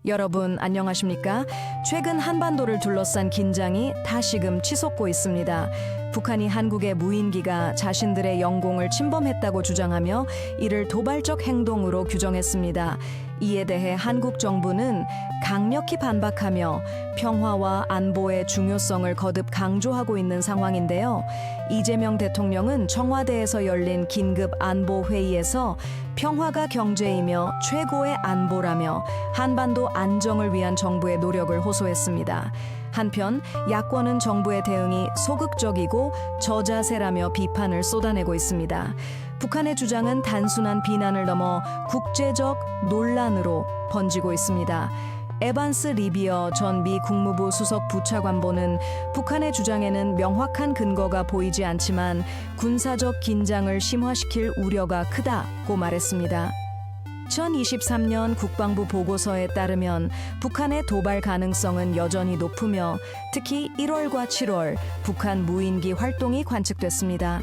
여러분 안녕하십니까? 최근 한반도를 둘러싼 긴장이 다시금 치솟고 있습니다. 북한이 한국의 무인기가 자신들의 영공을 침범했다고 주장하며 이를 도발적 행동으로 규정했습니다. 이에 대해 한국 정부는 강력히 반박하며 평화와 안보의 중요성을 거듭 강조하고 있는 상황인데요. 이재명 대통령은 청와대에서 열린 긴급 안보 회의에서 평화가 경제이며 최고의 안보라며 한반도 안정을 위한 정부의 노력을 호소했습니다. 한편 야권은 정부의 대응이 소극적이고 저자세라며 비판을 쏟아내고 있습니다. 북한의 주장은 단순한 비난을 넘어 국제적 논란으로 번지고 있습니다. 에반스 리비어 전 미 국무부 수석 부차관보는 북한의 주장에는 명확한 근거가 보이지 않지만 군사적 긴장을 심화시킬 우려가 크다고 말했습니다. 2023년 국방부 보고서에 따르면 북한의 도발 가능성은 여전히 높으며 특히 1월과 7월 북한 무인기 활동이 관측됐습니다.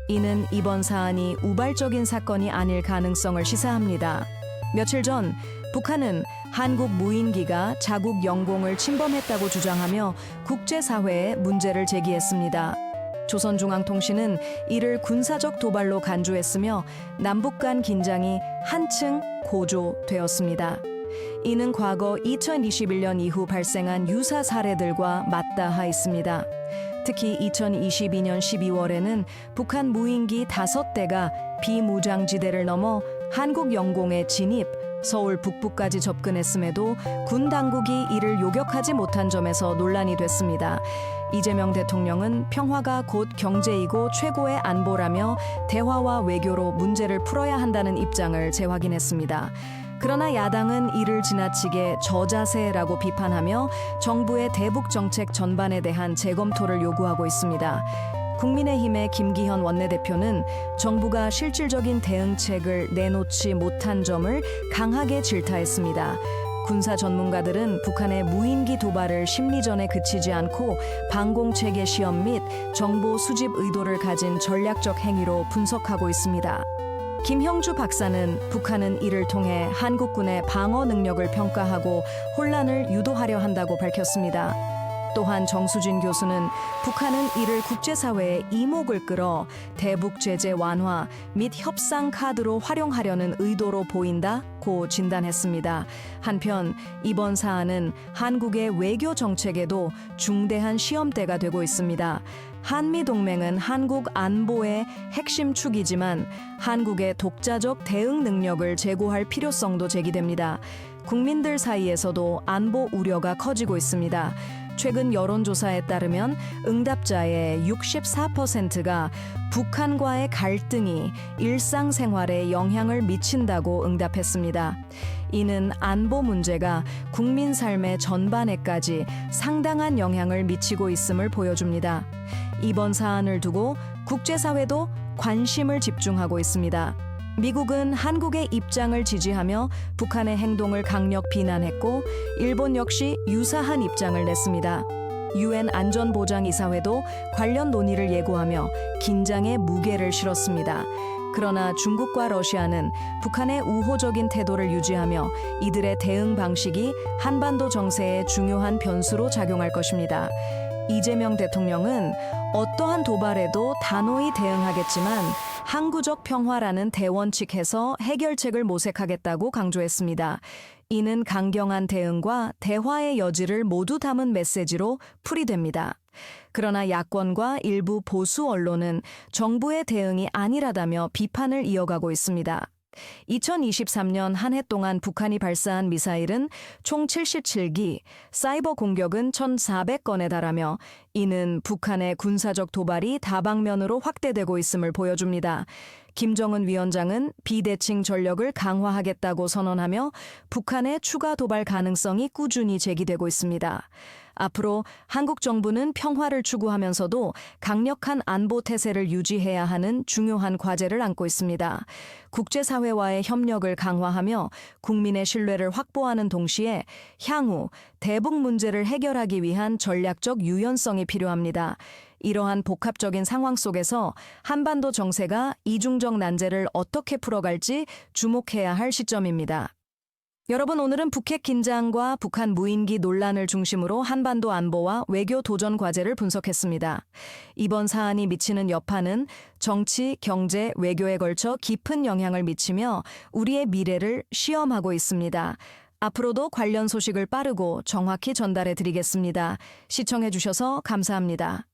이는 이번 사안이 우발적인 사건이 아닐 가능성을 시사합니다. 며칠 전 북한은 한국 무인기가 자국 영공을 침범했다고 주장하며 국제사회에 문제를 제기했습니다. 조선중앙통신은 이를 군사적 도발로 간주했으며 남북 간 긴장이 한층 고조되었습니다. 이는 과거 2021년 이후 발생한 유사 사례들과 맞닿아 있습니다. 특히 2022년 12월에는 북한 무인기 5대가 비무장지대를 넘어 한국 영공에 진입, 서울 북부까지 접근했음에도 군 당국이 이를 요격하지 못한 점에서 논란이 됐습니다. 이재명 대통령은 평화가 곧 경제이고 최고의 안보라며 대화와 외교로 문제를 풀어야 한다는 입장을 재확인했습니다. 그러나 야당은 이를 지나치게 저자세라고 비판하며 정부의 대북 정책 전반에 대한 재검토를 요구하고 있습니다. 국민의힘의 김기현 원내대표는 정부가 실질적인 대응책을 내놓지 못한 점을 강하게 질타했습니다. 군사 전문가들은 북한의 무인기 도발을 심리전에 그치지 않고 방공체계 시험 및 정보 수집 의도를 가진 전략적 행위로 분석하고 있습니다. 김형주 박사는 북한은 이를 통해 한국군의 방어 능력을 평가하고 혼란을 유도하려 한다고 밝혔습니다. 또한 정수진 교수는 북한은 이를 국제사회의 이목을 끌어 대북 제재 완화 및 협상 카드로 활용하려는 의도로 보인다고 진단했습니다. 한편 이번 사안은 한국의 외교 정책에도 중대한 시험대가 되고 있습니다. 한미동맹은 한국 안보의 핵심 축이지만 한국의 독자적 대응 능력을 제고할 필요성도 제기됩니다. 국민들 사이에서도 안보 우려가 커지고 있습니다. 최근 여론조사에 따르면 응답자의 64%가 북한과의 갈등이 일상생활에 영향을 미친다고 응답했습니다. 이는 안보 문제가 국민 삶의 전반에까지 상당한 영향을 미치고 있음을 보여줍니다. 이번 사안을 두고 국제사회도 관심을 집중하고 있습니다. 미국은 한국의 입장을 지지하며 북한의 행동을 강력 비난했고 일본 역시 유사한 입장을 냈습니다. UN 안전보장이사회도 관련 논의를 예고하며 긴장의 무게를 실었습니다. 그러나 중국과 러시아는 북한의 우호적인 태도를 유지하며 이들의 대응 방식이 한반도 정세에 중요한 변수로 작용할 것입니다. 이재명 대통령은 어떠한 도발에도 단호히 대응하겠지만 항구적 평화라는 대원칙에서 해결책을 모색하겠다고 강조했습니다. 이는 강경한 대응과 대화의 여지를 모두 담은 메시지로 풀이됩니다. 그러나 야권과 일부 보수 언론은 정부의 대응이 안일하다며 비판을 이어가고 있습니다. 2023년 한 해 동안 북한이 발사한 미사일은 총 77기, 사이버 공격은 1,400건에 달하며 이는 북한의 군사적 도발이 다방면으로 확대되고 있음을 보여줍니다. 김정은 위원장은 비대칭 전력을 강화하겠다고 선언하며 북한의 추가 도발 가능성이 꾸준히 제기되고 있습니다. 앞으로 한국 정부는 평화를 추구하면서도 강력한 안보 태세를 유지해야 하는 중요한 과제를 안고 있습니다. 국제사회와의 협력을 강화하며 국민의 신뢰를 확보하는 동시에 향후 대북 문제를 해결하기 위한 전략적 유연성이 필요합니다. 이러한 복합적인 상황 속에서 한반도 정세가 이중적 난제를 어떻게 풀어갈지 주목해야 할 시점입니다. 여러분, 오늘은 북핵 긴장과 북한 무인기 논란을 중심으로 한반도 안보와 외교 도전 과제를 분석했습니다. 이번 사안이 미치는 여파는 정치, 경제, 외교에 걸쳐 깊은 영향을 미치며 우리의 미래를 시험하고 있습니다. 앞으로도 관련 소식을 빠르고 정확히 전달해 드리겠습니다. 시청해 주셔서 감사합니다.